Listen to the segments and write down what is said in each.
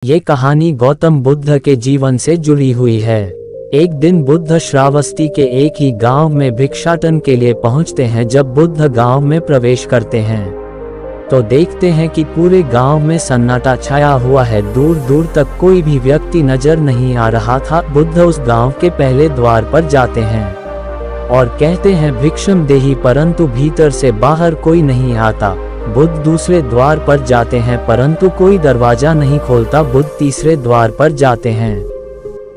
ये कहानी गौतम बुद्ध के जीवन से जुड़ी हुई है। एक दिन बुद्ध श्रावस्ती के एक ही गांव में भिक्षाटन के लिए पहुंचते हैं। जब बुद्ध गांव में प्रवेश करते हैं तो देखते हैं कि पूरे गांव में सन्नाटा छाया हुआ है। दूर दूर तक कोई भी व्यक्ति नजर नहीं आ रहा था। बुद्ध उस गांव के पहले द्वार पर जाते हैं और कहते हैं भिक्षम देहि, परंतु भीतर से बाहर कोई नहीं आता। बुद्ध दूसरे द्वार पर जाते हैं परंतु कोई दरवाजा नहीं खोलता। बुद्ध तीसरे द्वार पर जाते हैं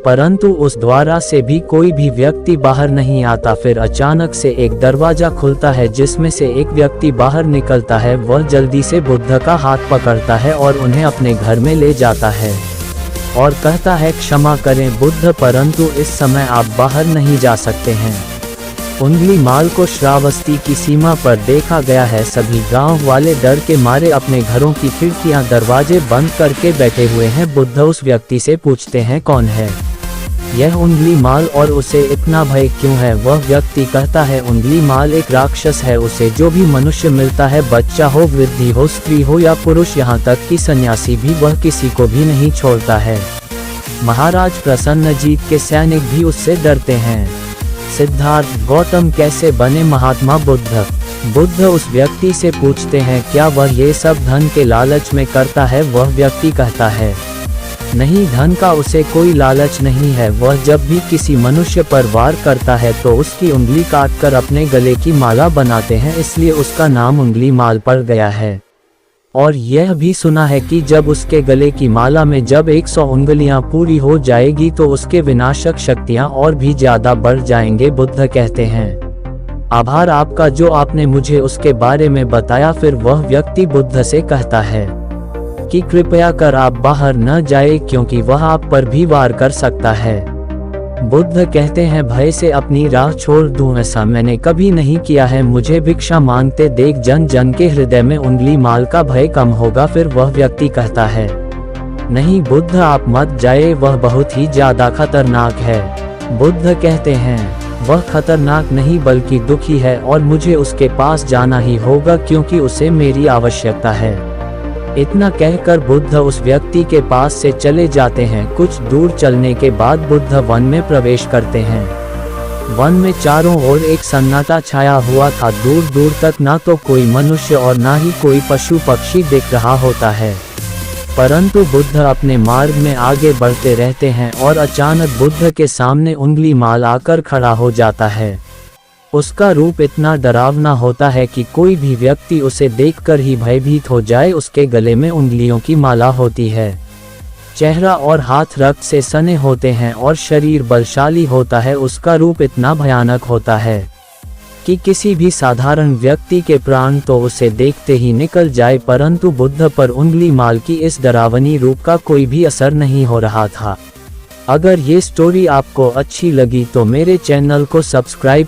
परंतु उस द्वारा से भी कोई भी व्यक्ति बाहर नहीं आता। फिर अचानक से एक दरवाजा खुलता है जिसमें से एक व्यक्ति बाहर निकलता है। वह जल्दी से बुद्ध का हाथ पकड़ता है और उन्हें अपने घर में ले जाता है और कहता है, क्षमा करें बुद्ध, परंतु इस समय आप बाहर नहीं जा सकते हैं। उंगली माल को श्रावस्ती की सीमा पर देखा गया है। सभी गांव वाले डर के मारे अपने घरों की खिड़कियां दरवाजे बंद करके बैठे हुए हैं। बुद्ध उस व्यक्ति से पूछते हैं, कौन है यह उंगली माल और उसे इतना भय क्यों है? वह व्यक्ति कहता है, उंगली माल एक राक्षस है। उसे जो भी मनुष्य मिलता है, बच्चा हो, वृद्धि हो, स्त्री हो या पुरुष, यहाँ तक कि सन्यासी भी, वह किसी को भी नहीं छोड़ता है। महाराज प्रसन्नजीत के सैनिक भी उससे डरते हैं। सिद्धार्थ, गौतम कैसे बने महात्मा बुद्ध? बुद्ध उस व्यक्ति से पूछते हैं, क्या वह ये सब धन के लालच में करता है? वह व्यक्ति कहता है, नहीं, धन का उसे कोई लालच नहीं है। वह जब भी किसी मनुष्य पर वार करता है तो उसकी उंगली काटकर अपने गले की माला बनाते हैं, इसलिए उसका नाम उंगली माल पड़ गया है। और यह भी सुना है कि जब उसके गले की माला में जब 100 उंगलियां पूरी हो जाएगी तो उसके विनाशक शक्तियां और भी ज्यादा बढ़ जाएंगे। बुद्ध कहते हैं, आभार आपका जो आपने मुझे उसके बारे में बताया। फिर वह व्यक्ति बुद्ध से कहता है कि कृपया कर आप बाहर न जाए क्योंकि वह आप पर भी वार कर सकता है। बुद्ध कहते हैं, भय से अपनी राह छोड़ दूं, ऐसा मैंने कभी नहीं किया है। मुझे भिक्षा मांगते देख जन जन के हृदय में उंगली माल का भय कम होगा। फिर वह व्यक्ति कहता है, नहीं बुद्ध, आप मत जाए, वह बहुत ही ज्यादा खतरनाक है। बुद्ध कहते हैं, वह खतरनाक नहीं बल्कि दुखी है और मुझे उसके पास जाना ही होगा क्योंकि उसे मेरी आवश्यकता है। इतना कहकर बुद्ध उस व्यक्ति के पास से चले जाते हैं। कुछ दूर चलने के बाद बुद्ध वन में प्रवेश करते हैं। वन में चारों ओर एक सन्नाटा छाया हुआ था। दूर दूर तक ना तो कोई मनुष्य और ना ही कोई पशु पक्षी दिख रहा होता है, परंतु बुद्ध अपने मार्ग में आगे बढ़ते रहते हैं और अचानक बुद्ध के सामने उंगली माल आकर खड़ा हो जाता है। उसका रूप इतना डरावना होता है कि कोई भी व्यक्ति उसे देखकर ही भयभीत हो जाए। उसके गले में उंगलियों की माला होती है, चेहरा और हाथ रक्त से सने होते हैं और शरीर बलशाली होता है। उसका रूप इतना भयानक होता है कि किसी भी साधारण व्यक्ति के प्राण तो उसे देखते ही निकल जाए, परंतु बुद्ध पर उंगली माल की इस डरावनी रूप का कोई भी असर नहीं हो रहा था। अगर ये स्टोरी आपको अच्छी लगी तो मेरे चैनल को सब्सक्राइब